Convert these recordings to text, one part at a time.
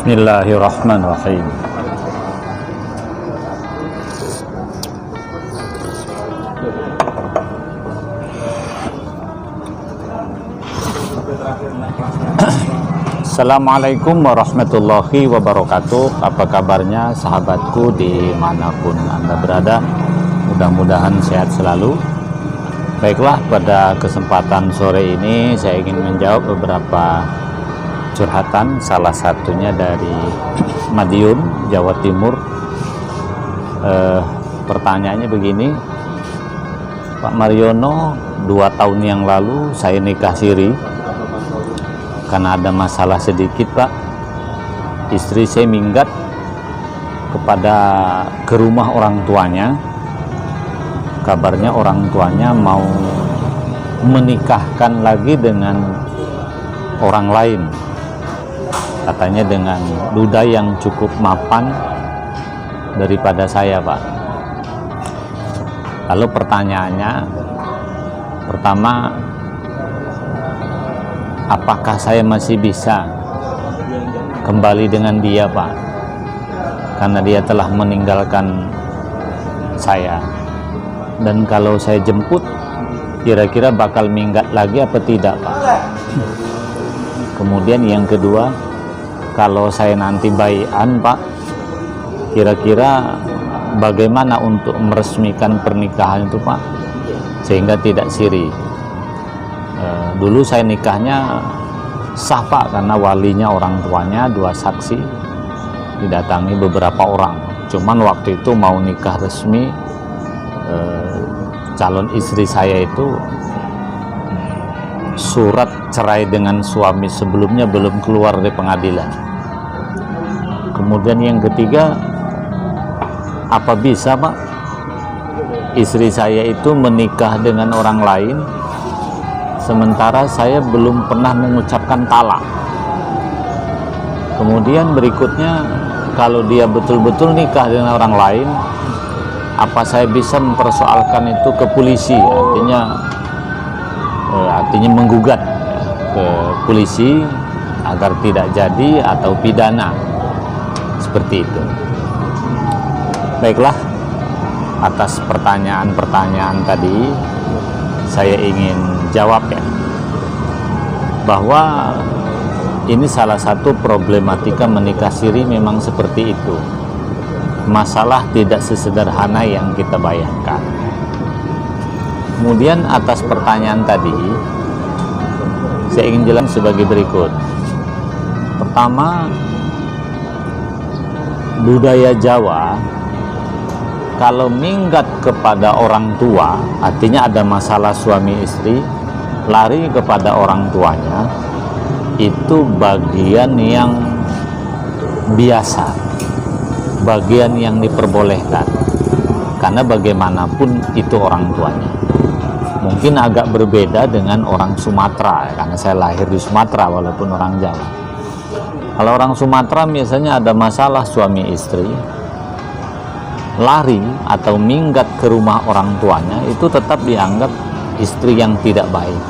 Bismillahirrahmanirrahim. Assalamualaikum warahmatullahi wabarakatuh. Apa kabarnya sahabatku dimanapun Anda berada? Mudah-mudahan sehat selalu. Baiklah, pada kesempatan sore ini saya ingin menjawab beberapa curhatan, salah satunya dari Madiun, Jawa Timur. Pertanyaannya begini, Pak Mariono, 2 tahun yang lalu saya nikah siri karena ada masalah sedikit, Pak. Istri saya minggat ke rumah orang tuanya. Kabarnya orang tuanya mau menikahkan lagi dengan orang lain, katanya dengan duda yang cukup mapan daripada saya, Pak. Lalu pertanyaannya, pertama, apakah saya masih bisa kembali dengan dia, Pak? Karena dia telah meninggalkan saya. Dan kalau saya jemput, kira-kira bakal minggat lagi apa tidak, Pak? Kemudian yang kedua, kalau saya nanti bai'an, Pak, kira-kira bagaimana untuk meresmikan pernikahan itu, Pak, sehingga tidak siri? Dulu saya nikahnya sah, Pak, karena walinya orang tuanya, 2 saksi, didatangi beberapa orang. Cuman waktu itu mau nikah resmi, calon istri saya itu surat cerai dengan suami sebelumnya belum keluar dari pengadilan. Kemudian yang ketiga, apa bisa, Pak, istri saya itu menikah dengan orang lain sementara saya belum pernah mengucapkan talak? Kemudian berikutnya, kalau dia betul-betul nikah dengan orang lain, apa saya bisa mempersoalkan itu ke polisi, artinya menggugat ke polisi agar tidak jadi atau pidana, seperti itu. Baiklah, atas pertanyaan-pertanyaan tadi saya ingin jawab ya, bahwa ini salah satu problematika menikah siri, memang seperti itu. Masalah tidak sesederhana yang kita bayangkan. Kemudian atas pertanyaan tadi saya ingin jelaskan sebagai berikut. Pertama, budaya Jawa, kalau minggat kepada orang tua, artinya ada masalah suami istri, lari kepada orang tuanya, itu bagian yang biasa, bagian yang diperbolehkan, karena bagaimanapun itu orang tuanya. Mungkin agak berbeda dengan orang Sumatera, karena saya lahir di Sumatera walaupun orang Jawa. Kalau orang Sumatera biasanya ada masalah suami istri, lari atau minggat ke rumah orang tuanya, itu tetap dianggap istri yang tidak baik,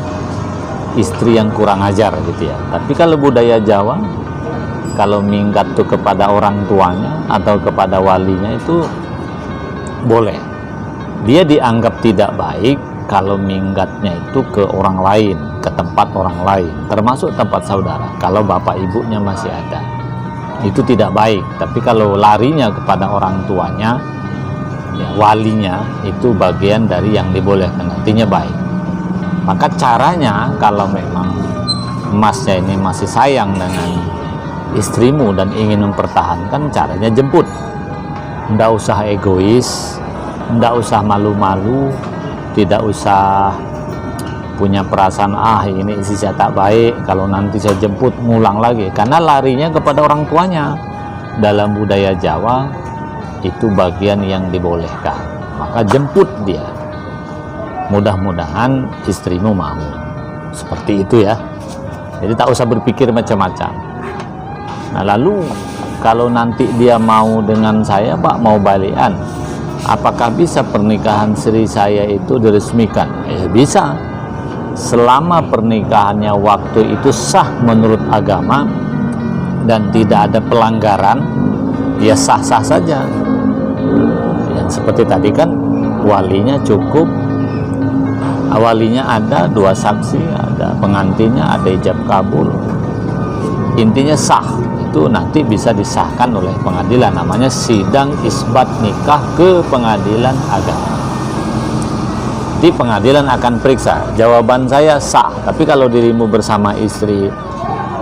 istri yang kurang ajar gitu ya. Tapi kalau budaya Jawa, kalau minggat tuh kepada orang tuanya atau kepada walinya, itu boleh. Dia dianggap tidak baik kalau minggatnya itu ke orang lain, ke tempat orang lain, termasuk tempat saudara. Kalau bapak ibunya masih ada, itu tidak baik. Tapi kalau larinya kepada orang tuanya, ya, walinya, itu bagian dari yang dibolehkan, artinya baik. Maka caranya, kalau memang emasnya ini masih sayang dengan istrimu dan ingin mempertahankan, caranya jemput. Nggak usah egois, nggak usah malu-malu, tidak usah punya perasaan ini istri saya tak baik, kalau nanti saya jemput ngulang lagi, karena larinya kepada orang tuanya. Dalam budaya Jawa itu bagian yang dibolehkan, maka jemput dia. Mudah-mudahan istrimu mau, seperti itu ya. Jadi tak usah berpikir macam-macam. Nah, lalu kalau nanti dia mau dengan saya, Pak, mau balikan, apakah bisa pernikahan siri saya itu diresmikan? Bisa, selama pernikahannya waktu itu sah menurut agama, dan tidak ada pelanggaran, ya sah-sah saja. Yang seperti tadi kan, walinya cukup, walinya ada, 2 saksi, ada pengantinnya, ada ijab kabul, intinya sah. Itu nanti bisa disahkan oleh pengadilan, namanya sidang isbat nikah ke pengadilan agama. Di pengadilan akan periksa, jawaban saya sah, tapi kalau dirimu bersama istri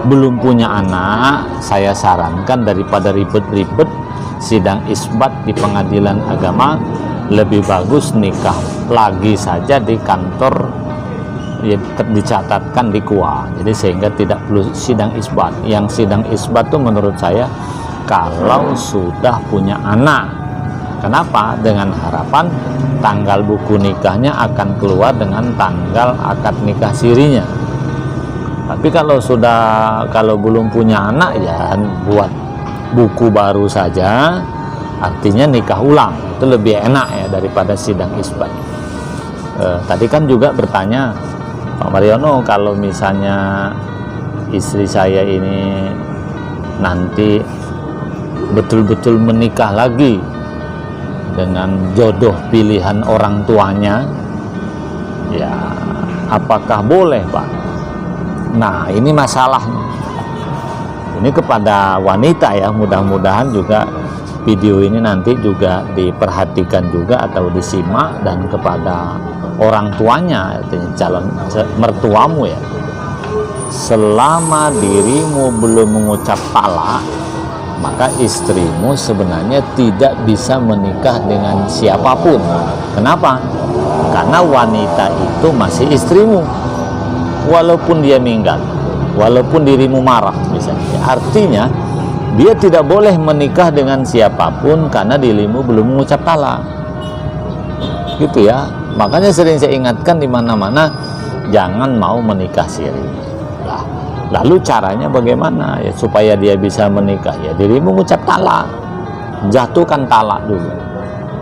belum punya anak, saya sarankan daripada ribet-ribet sidang isbat di pengadilan agama, lebih bagus nikah lagi saja di kantor, ya, dicatatkan di KUA. Jadi sehingga tidak perlu sidang isbat. Yang sidang isbat itu menurut saya kalau sudah punya anak. Kenapa? Dengan harapan tanggal buku nikahnya akan keluar dengan tanggal akad nikah sirinya. Tapi kalau belum punya anak, ya buat buku baru saja, artinya nikah ulang. Itu lebih enak ya daripada sidang isbat. Tadi kan juga bertanya Pak Mariono, kalau misalnya istri saya ini nanti betul-betul menikah lagi dengan jodoh pilihan orang tuanya, ya apakah boleh, Pak? Nah, ini masalahnya. Ini kepada wanita ya, mudah-mudahan juga video ini nanti juga diperhatikan juga atau disimak, dan kepada orang tuanya, artinya calon mertuamu ya. Selama dirimu belum mengucap talak, maka istrimu sebenarnya tidak bisa menikah dengan siapapun. Kenapa? Karena wanita itu masih istrimu, walaupun dia meninggal, walaupun dirimu marah misalnya. Artinya dia tidak boleh menikah dengan siapapun karena dirimu belum mengucap talak, gitu ya. Makanya sering saya ingatkan di mana-mana, jangan mau menikah siri. Lalu caranya bagaimana ya supaya dia bisa menikah? Ya dirimu mengucap talak, jatuhkan talak dulu,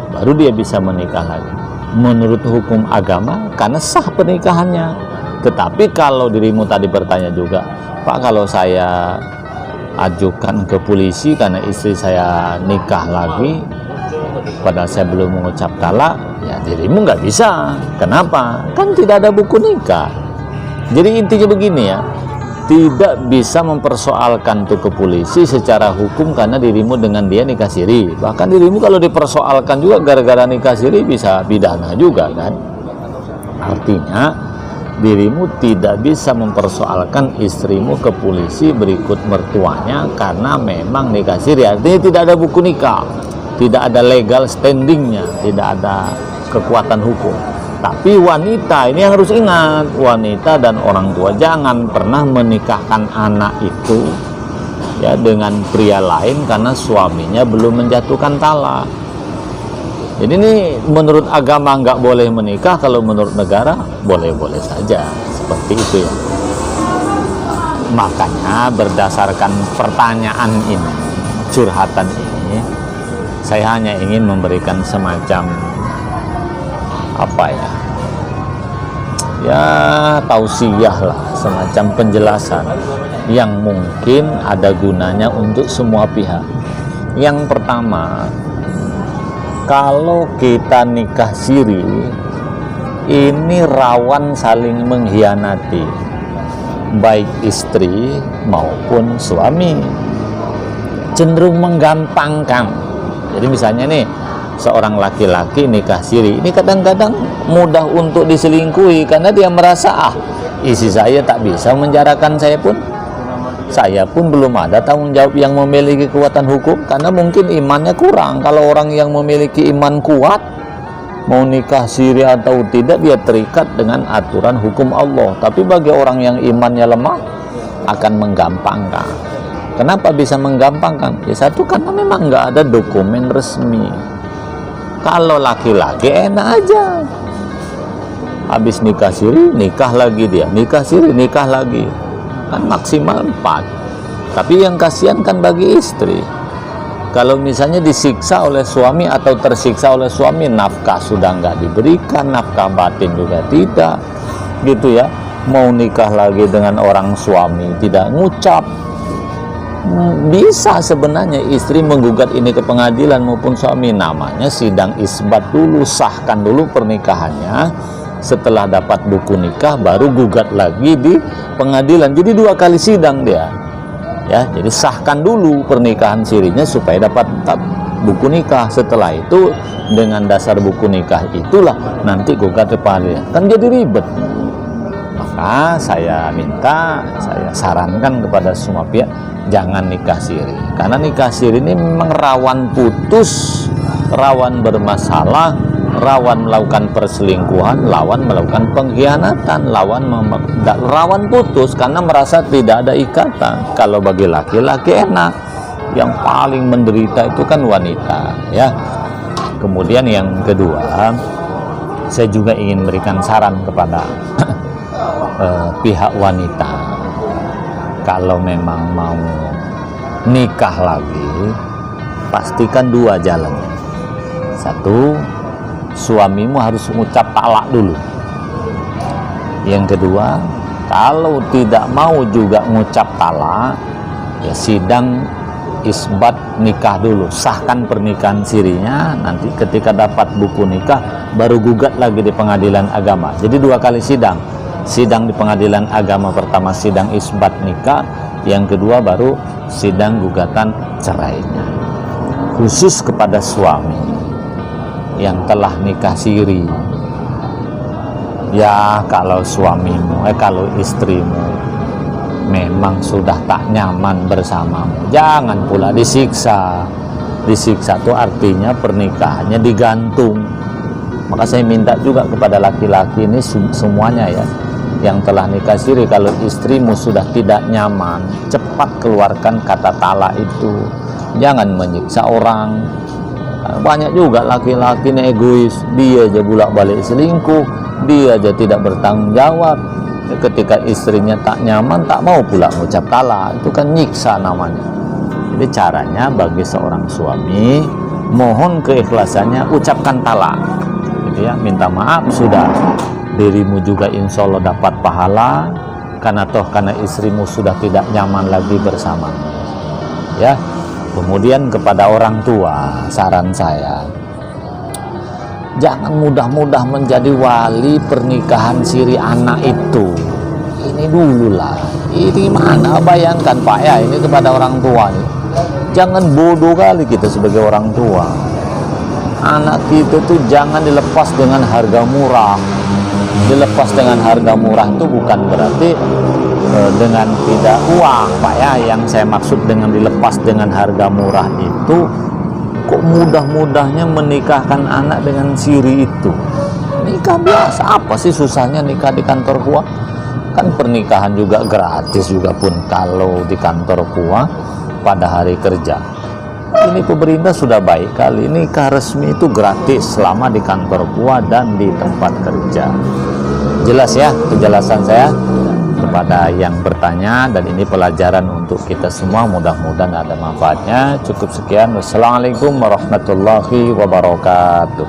baru dia bisa menikah lagi menurut hukum agama, karena sah pernikahannya. Tetapi kalau dirimu tadi bertanya juga, Pak, kalau saya ajukan ke polisi karena istri saya nikah lagi padahal saya belum mengucap talak, ya dirimu nggak bisa. Kenapa? Kan tidak ada buku nikah. Jadi intinya begini ya, tidak bisa mempersoalkan itu ke polisi secara hukum karena dirimu dengan dia nikah siri. Bahkan dirimu kalau dipersoalkan juga gara-gara nikah siri bisa pidana juga kan. Artinya dirimu tidak bisa mempersoalkan istrimu ke polisi berikut mertuanya karena memang nikah siri. Artinya tidak ada buku nikah, tidak ada legal standingnya, tidak ada kekuatan hukum. Tapi wanita ini harus ingat, wanita dan orang tua jangan pernah menikahkan anak itu ya dengan pria lain karena suaminya belum menjatuhkan talak. Jadi ini menurut agama nggak boleh menikah, kalau menurut negara boleh-boleh saja, seperti itu ya. Makanya berdasarkan pertanyaan ini, curhatan ini, saya hanya ingin memberikan semacam apa ya tausiah lah, semacam penjelasan yang mungkin ada gunanya untuk semua pihak. Yang pertama, kalau kita nikah siri ini rawan saling mengkhianati, baik istri maupun suami, cenderung menggampangkan. Jadi misalnya nih, seorang laki-laki nikah siri ini kadang-kadang mudah untuk diselingkuhi karena dia merasa istri saya tak bisa menjarakan saya pun belum ada tanggung jawab yang memiliki kekuatan hukum, karena mungkin imannya kurang. Kalau orang yang memiliki iman kuat mau nikah siri atau tidak, dia terikat dengan aturan hukum Allah. Tapi bagi orang yang imannya lemah akan menggampangkan. Kenapa bisa menggampangkan? Ya satu, karena memang nggak ada dokumen resmi. Kalau laki-laki enak aja, habis nikah siri nikah lagi, dia nikah siri nikah lagi, kan maksimal 4. Tapi yang kasihan kan bagi istri, kalau misalnya disiksa oleh suami atau tersiksa oleh suami, nafkah sudah nggak diberikan, nafkah batin juga tidak, gitu ya. Mau nikah lagi dengan orang suami tidak ngucap, Bisa sebenarnya istri menggugat ini ke pengadilan maupun suami, namanya sidang isbat dulu, sahkan dulu pernikahannya. Setelah dapat buku nikah baru gugat lagi di pengadilan. Jadi 2 kali sidang dia. Ya, jadi sahkan dulu pernikahan sirinya supaya dapat buku nikah. Setelah itu dengan dasar buku nikah itulah nanti gugat ke pengadilan. Kan jadi ribet. Maka saya sarankan kepada semua pihak, jangan nikah siri. Karena nikah siri ini memang rawan putus, rawan bermasalah, rawan melakukan perselingkuhan, rawan melakukan pengkhianatan, rawan putus karena merasa tidak ada ikatan. Kalau bagi laki-laki enak, yang paling menderita itu kan wanita, ya. Kemudian yang kedua, saya juga ingin berikan saran kepada pihak wanita. Kalau memang mau nikah lagi, pastikan 2 jalan. 1, suamimu harus mengucap talak dulu. Yang kedua, kalau tidak mau juga mengucap talak, ya sidang isbat nikah dulu, sahkan pernikahan sirinya. Nanti ketika dapat buku nikah baru gugat lagi di pengadilan agama. Jadi 2 kali sidang. Sidang di pengadilan agama pertama sidang isbat nikah, yang kedua baru sidang gugatan cerainya. Khusus kepada suami yang telah nikah siri, ya kalau suamimu, kalau istrimu memang sudah tak nyaman bersamamu, jangan pula disiksa. Disiksa itu artinya pernikahannya digantung. Maka saya minta juga kepada laki-laki ini semuanya, ya, yang telah nikah siri, kalau istrimu sudah tidak nyaman, cepat keluarkan kata talak itu. Jangan menyiksa orang. Banyak juga laki-laki ini egois, dia aja bolak-balik selingkuh, dia aja tidak bertanggung jawab. Ketika istrinya tak nyaman, tak mau pula mengucap talak, itu kan nyiksa namanya. Jadi caranya bagi seorang suami, mohon keikhlasannya, ucapkan talak, gitu ya, minta maaf sudah. Dirimu juga insya Allah dapat pahala, karena istrimu sudah tidak nyaman lagi bersama, ya. Kemudian kepada orang tua, saran saya, jangan mudah-mudah menjadi wali pernikahan siri anak itu. Ini dulu lah, ini mana, bayangkan Pak ya, ini kepada orang tua nih. Jangan bodoh kali kita sebagai orang tua. Anak kita tuh jangan dilepas dengan harga murah. Dilepas dengan harga murah itu bukan berarti dengan tidak uang, Pak ya. Yang saya maksud dengan dilepas dengan harga murah itu, kok mudah-mudahnya menikahkan anak dengan siri itu. Nikah biasa, apa sih susahnya nikah di kantor kuah? Kan pernikahan juga gratis juga pun kalau di kantor kuah pada hari kerja. Ini pemerintah sudah baik kali, nikah resmi itu gratis selama di kantor kuah dan di tempat kerja. Jelas ya penjelasan saya kepada yang bertanya, dan ini pelajaran untuk kita semua, mudah-mudahan ada manfaatnya. Cukup sekian, wassalamualaikum warahmatullahi wabarakatuh.